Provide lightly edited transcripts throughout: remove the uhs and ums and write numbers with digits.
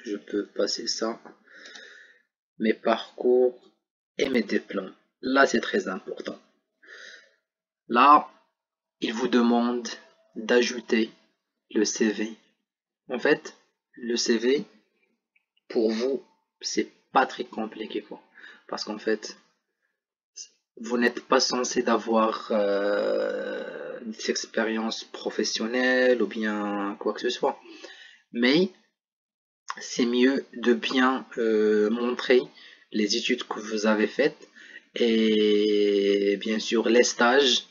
je peux passer ça. Mes parcours et mes diplômes. Là, c'est très important. Là, il vous demande d'ajouter le CV. En fait, le CV, pour vous, c'est pas très compliqué, quoi. Parce qu'en fait, vous n'êtes pas censé d'avoir des expériences professionnelles ou bien quoi que ce soit. Mais c'est mieux de bien montrer les études que vous avez faites et bien sûr les stages.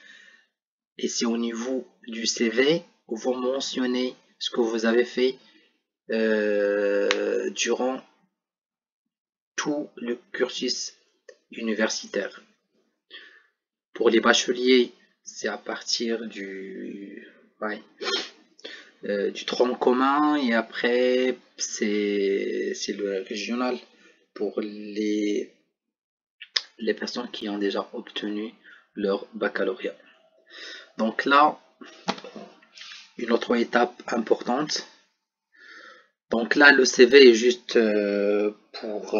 Et c'est au niveau du CV où vous mentionnez ce que vous avez fait durant tout le cursus universitaire. Pour les bacheliers, c'est à partir du tronc commun et après c'est le régional pour les personnes qui ont déjà obtenu leur baccalauréat. Donc là, une autre étape importante. Donc là, le CV est juste pour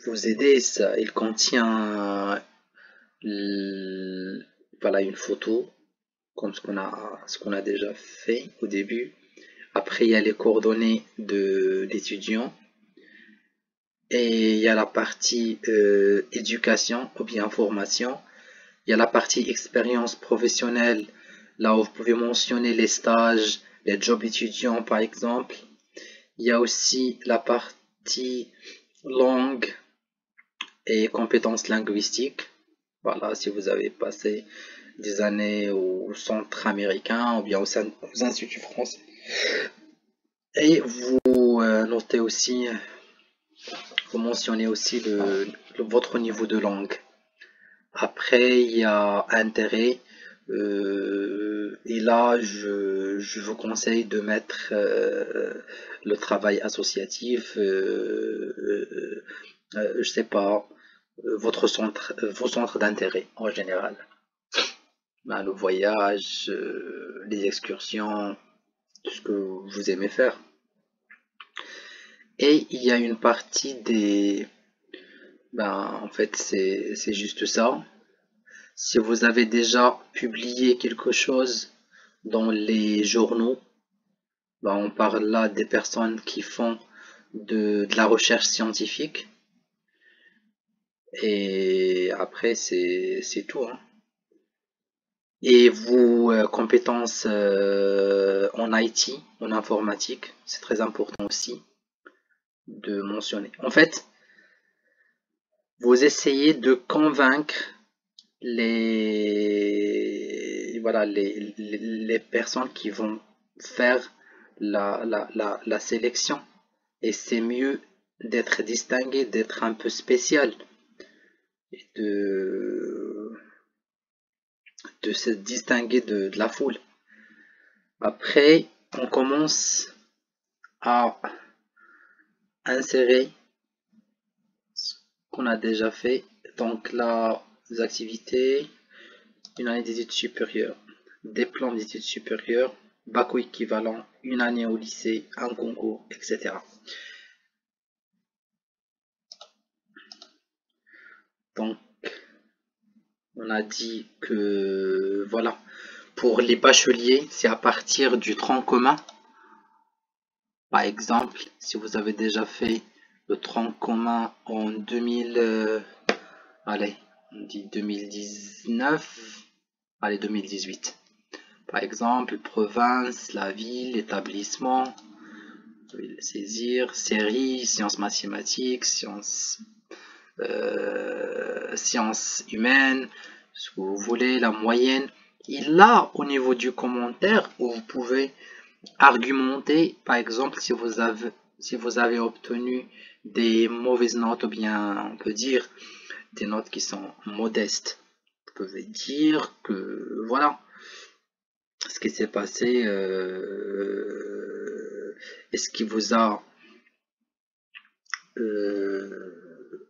vous aider. Ça, il contient voilà une photo comme ce qu'on a déjà fait au début. Après, il y a les coordonnées de l'étudiant. Et il y a la partie éducation ou bien formation. Il y a la partie expérience professionnelle, là où vous pouvez mentionner les stages, les jobs étudiants par exemple. Il y a aussi la partie langue et compétences linguistiques. Voilà, si vous avez passé des années au centre américain ou bien aux instituts français. Et vous notez aussi, vous mentionnez aussi votre niveau de langue. Après, il y a intérêt. Et là, je vous conseille de mettre le travail associatif, je sais pas, vos centres d'intérêt en général. Ben, le voyage, les excursions, tout ce que vous aimez faire. Et il y a une partie en fait, c'est juste ça. Si vous avez déjà publié quelque chose dans les journaux, on parle là des personnes qui font de la recherche scientifique. Et après, c'est tout, hein. Et vos compétences en IT, en informatique, c'est très important aussi de mentionner. En fait, vous essayez de convaincre les personnes qui vont faire la sélection. Et c'est mieux d'être distingué, d'être un peu spécial et de se distinguer de la foule. Après, on commence à insérer ce qu'on a déjà fait. Donc là, les activités, une année d'études supérieures, diplôme d'études supérieures, bac ou équivalent, une année au lycée, un concours, etc. Donc, on a dit que voilà, pour les bacheliers, c'est à partir du tronc commun. Par exemple, si vous avez déjà fait le tronc commun en 2019, 2018. Par exemple, province, la ville, établissement, vous pouvez le saisir, série, sciences mathématiques, sciences humaines, ce que vous voulez, la moyenne. Et là, au niveau du commentaire, où vous pouvez argumenter, par exemple, si vous avez obtenu des mauvaises notes, ou bien on peut dire des notes qui sont modestes, vous pouvez dire que voilà ce qui s'est passé et ce qui vous a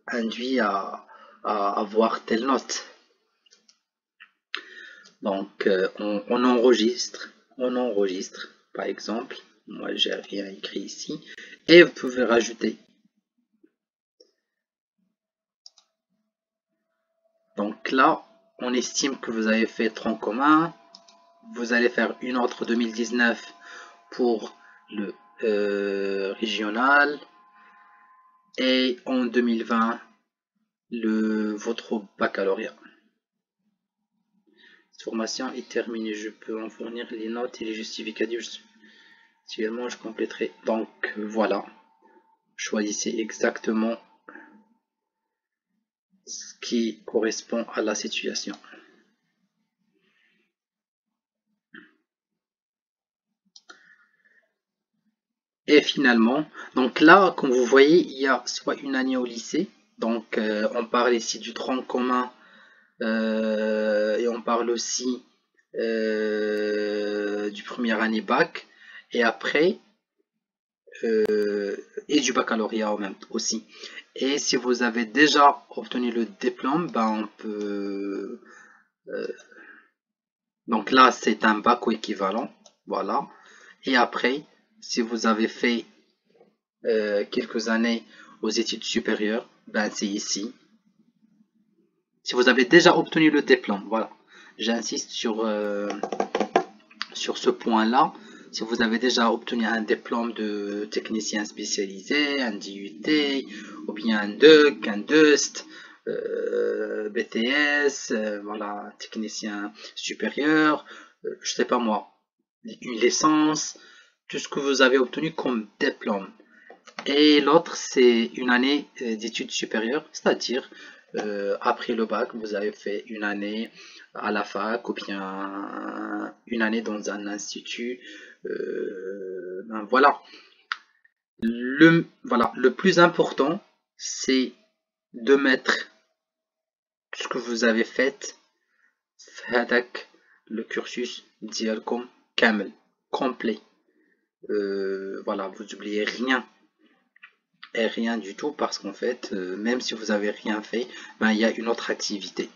induit à avoir telle note. Donc on enregistre on enregistre, par exemple. Moi, j'ai rien écrit ici. Et vous pouvez rajouter. Donc là, on estime que vous avez fait tronc commun. Vous allez faire une autre 2019 pour le régional. Et en 2020, votre baccalauréat. Cette formation est terminée. Je peux en fournir les notes et les justificatifs. Actuellement, je compléterai. Donc voilà. Choisissez exactement ce qui correspond à la situation. Et finalement, donc là, comme vous voyez, il y a soit une année au lycée, donc on parle ici du tronc commun, et on parle aussi du première année bac, et après, et du baccalauréat en même temps aussi. Et si vous avez déjà obtenu le diplôme, ben on peut... donc là, c'est un bac ou équivalent, voilà. Et après, si vous avez fait quelques années aux études supérieures, ben c'est ici. Si vous avez déjà obtenu le diplôme, voilà. J'insiste sur ce point-là. Si vous avez déjà obtenu un diplôme de technicien spécialisé, un DUT, ou bien un DUC, un DUST, BTS, voilà, technicien supérieur, je sais pas moi, une licence, tout ce que vous avez obtenu comme diplôme. Et l'autre, c'est une année d'études supérieures, c'est-à-dire après le bac, vous avez fait une année à la fac ou bien une année dans un institut. Ben voilà. Le plus important, c'est de mettre ce que vous avez fait, le cursus ديالكم كامل, complet. Voilà, vous n'oubliez rien. Et rien du tout parce qu'en fait, même si vous avez rien fait, ben, il y a une autre activité.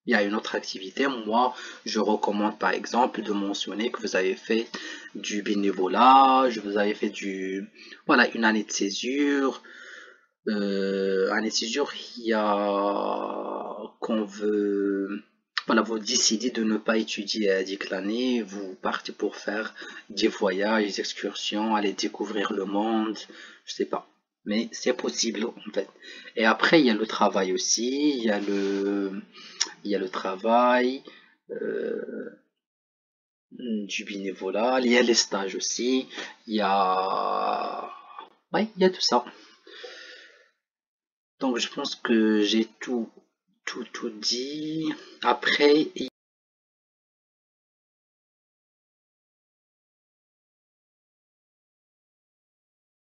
Il y a une autre activité. Moi, je recommande par exemple de mentionner que vous avez fait du bénévolat, vous avez fait voilà, une année de césure. Année de césure, il y a qu'on veut, voilà, vous décidez de ne pas étudier à l'année, vous partez pour faire des voyages, des excursions, aller découvrir le monde, je sais pas. Mais c'est possible en fait. Et après, il y a le travail aussi, il y a le travail, du bénévolat, il y a les stages aussi, il y a, ouais, il y a tout ça. Donc je pense que j'ai tout dit. Après,